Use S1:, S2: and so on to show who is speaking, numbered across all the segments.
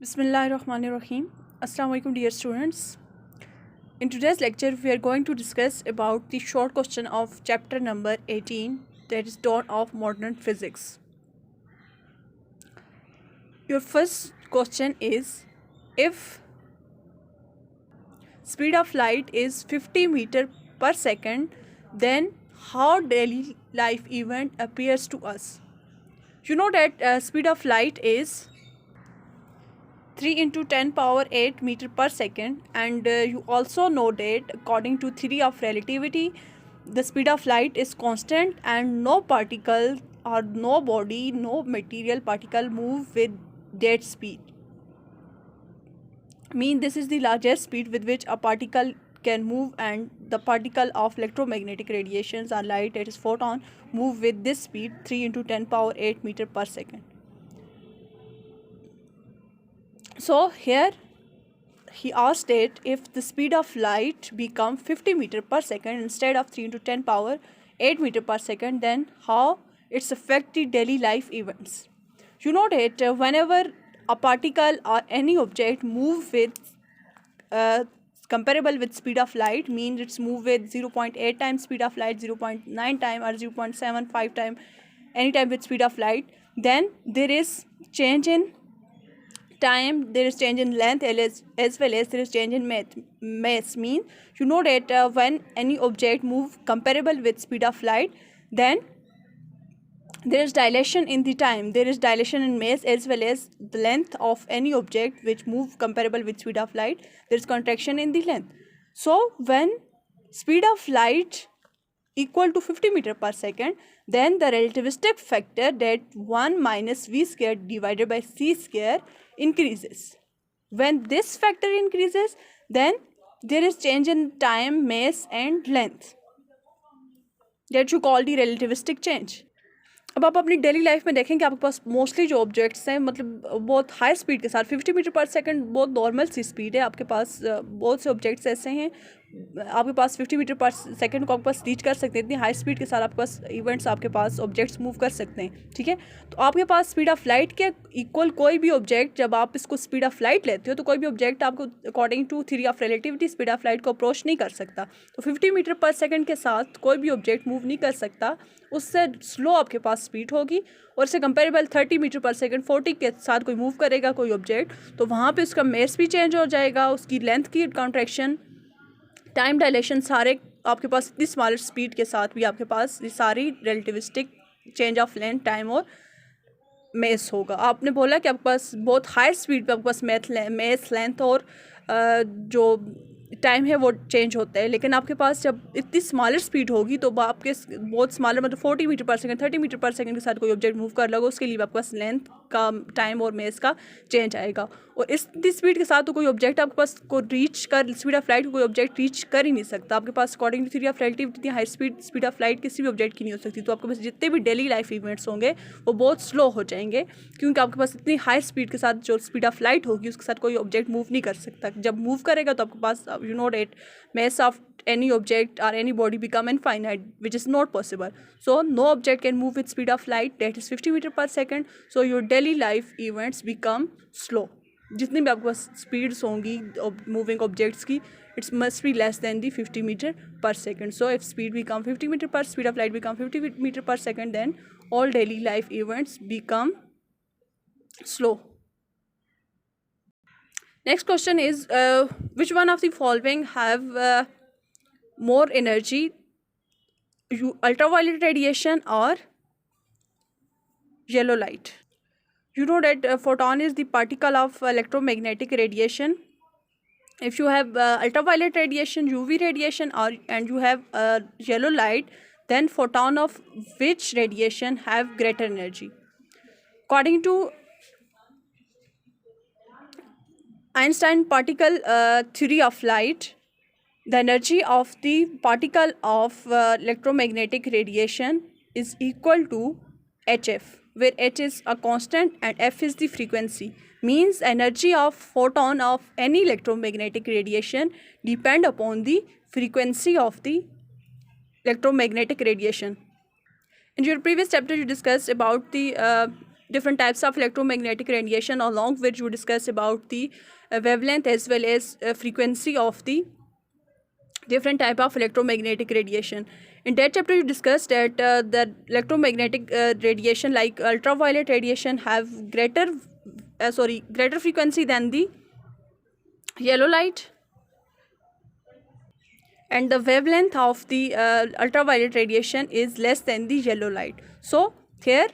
S1: Bismillahirrahmanirrahim. Assalamu alaikum dear students. In today's lecture we are going to discuss about the short question of chapter number 18, that is Dawn of Modern Physics. Your first question is, if speed of light is 50 meter per second, then how daily life event appears to us? You know that speed of light is 3 into 10 power 8 meter per second, and you also know that according to theory of relativity the speed of light is constant and no particle or no body, no material particle move with that speed. This is the largest speed with which a particle can move, and the particle of electromagnetic radiations or light, that is photon, move with this speed 3 into 10 power 8 meter per second. So here he asked it, if the speed of light become 50 meter per second instead of 3 into 10 power 8 meter per second, then how it's affect the daily life events. You know that whenever a particle or any object move with comparable with speed of light, means it's move with 0.8 times speed of light, 0.9 time or 0.75 time, any time with speed of light, then there is change in time, there is change in length, as well as there is change in mass. Mean you know that when any object move comparable with speed of light, then there is dilation in the time, there is dilation in mass, as well as the length of any object which move comparable with speed of light, there is contraction in the length. So when speed of light equal to 50 meter per second, then the relativistic factor, that 1 minus v square divided by c square, increases. When this factor increases, then there is change in time, mass and length, that you call the relativistic change. अब आप अपनी daily life में देखें कि आपके पास mostly जो objects हैं, मतलब बहुत हाई स्पीड के साथ 50 मीटर पर सेकंड बहुत नॉर्मल सी स्पीड है, आपके पास बहुत से ऑब्जेक्ट्स ऐसे हैं आपके पास 50 मीटर पर सेकंड को आपके पास रीच कर सकते हैं, इतनी हाई स्पीड के साथ आपके पास इवेंट्स, आपके पास ऑब्जेक्ट्स मूव कर सकते हैं. ठीक है, तो आपके पास स्पीड ऑफ लाइट के इक्वल कोई भी ऑब्जेक्ट, जब आप इसको स्पीड ऑफ लाइट लेते हो तो कोई भी ऑब्जेक्ट आपको according to theory of relativity speed of light को अप्रोच नहीं कर सकता. तो 50 मीटर पर सेकंड के साथ कोई भी ऑब्जेक्ट मूव नहीं कर सकता, उससे स्लो आपके पास स्पीड होगी. और इससे कंपेरेबल 30 मीटर पर सेकंड 40 के साथ कोई मूव करेगा कोई ऑब्जेक्ट, तो वहाँ पे उसका मेस भी चेंज हो जाएगा, उसकी लेंथ की कॉन्ट्रैक्शन, टाइम डायलेशन, सारे आपके पास इतनी स्मॉलर स्पीड के साथ भी आपके पास ये सारी relativistic change of length, time और मेस होगा. आपने बोला कि आपके पास बहुत हाई स्पीड पे आपके पास मेस, लेंथ और जो टाइम है वो चेंज होता है, लेकिन आपके पास जब इतनी स्मॉलर स्पीड होगी तो आपके बहुत स्मॉलर, मतलब 40 metre per second 30 metre per second के साथ कोई ऑब्जेक्ट मूव कर लगा, उसके लिए आपके पास लेंथ का, टाइम और मेस का चेंज आएगा. और इतनी स्पीड के साथ तो कोई ऑब्जेक्ट आपके पास को रीच कर, स्पीड ऑफ लाइट को कोई ऑब्जेक्ट रीच कर ही नहीं सकता. आपके पास according to theory of relativity इतनी हाई स्पीड ऑफ लाइट किसी भी ऑब्जेक्ट की नहीं हो सकती. तो आपके पास जितने भी डेली लाइफ इवेंट्स होंगे वो बहुत स्लो हो जाएंगे, क्योंकि आपके पास इतनी हाई स्पीड के साथ जो स्पीड ऑफ लाइट होगी उसके साथ कोई ऑब्जेक्ट मूव नहीं कर सकता. जब मूव करेगा तो आपके पास, you know that, mass of any object or any body become infinite, which is not possible. So no object can move with speed of light, that is 50 meter per second. So your daily life events become slow. जितनी भी आपके पास speeds होंगी moving objects की, it's must be less than the 50 metre per second. So if speed become 50 metre per, speed of light become 50 metre per second, then all daily life events become slow. Next question is, which one of the following have more energy, ultraviolet radiation or yellow light? You know that photon is the particle of electromagnetic radiation. If you have ultraviolet radiation, UV radiation, and you have yellow light, then photon of which radiation have greater energy? According to Einstein particle theory of light, the energy of the particle of electromagnetic radiation is equal to hf, where h is a constant and f is the frequency. Means energy of photon of any electromagnetic radiation depend upon the frequency of the electromagnetic radiation. In your previous chapter you discussed about the different types of electromagnetic radiation, along which we discuss about the wavelength as well as frequency of the different type of electromagnetic radiation. In that chapter you discussed that the electromagnetic radiation like ultraviolet radiation have greater frequency than the yellow light, and the wavelength of the ultraviolet radiation is less than the yellow light. So here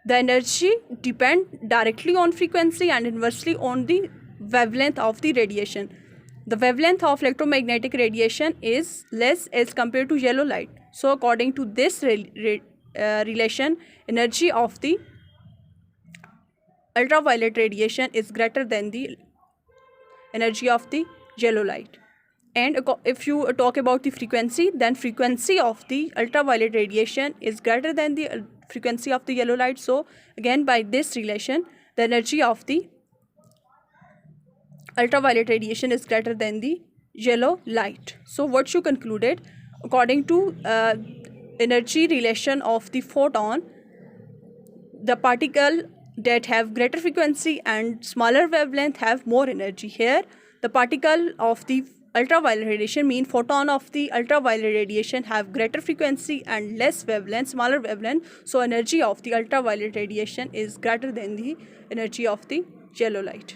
S1: the energy depend directly on frequency and inversely on the wavelength of the radiation. The wavelength of electromagnetic radiation is less as compared to yellow light. So according to this relation, energy of the ultraviolet radiation is greater than the energy of the yellow light. And if you talk about the frequency, then frequency of the ultraviolet radiation is greater than the frequency of the yellow light. So again, by this relation, the energy of the ultraviolet radiation is greater than the yellow light. So what you concluded, according to energy relation of the photon, the particle that have greater frequency and smaller wavelength have more energy. Here the particle of the ultraviolet radiation, mean photon of the ultraviolet radiation, have greater frequency and less wavelength, smaller wavelength. So energy of the ultraviolet radiation is greater than the energy of the yellow light.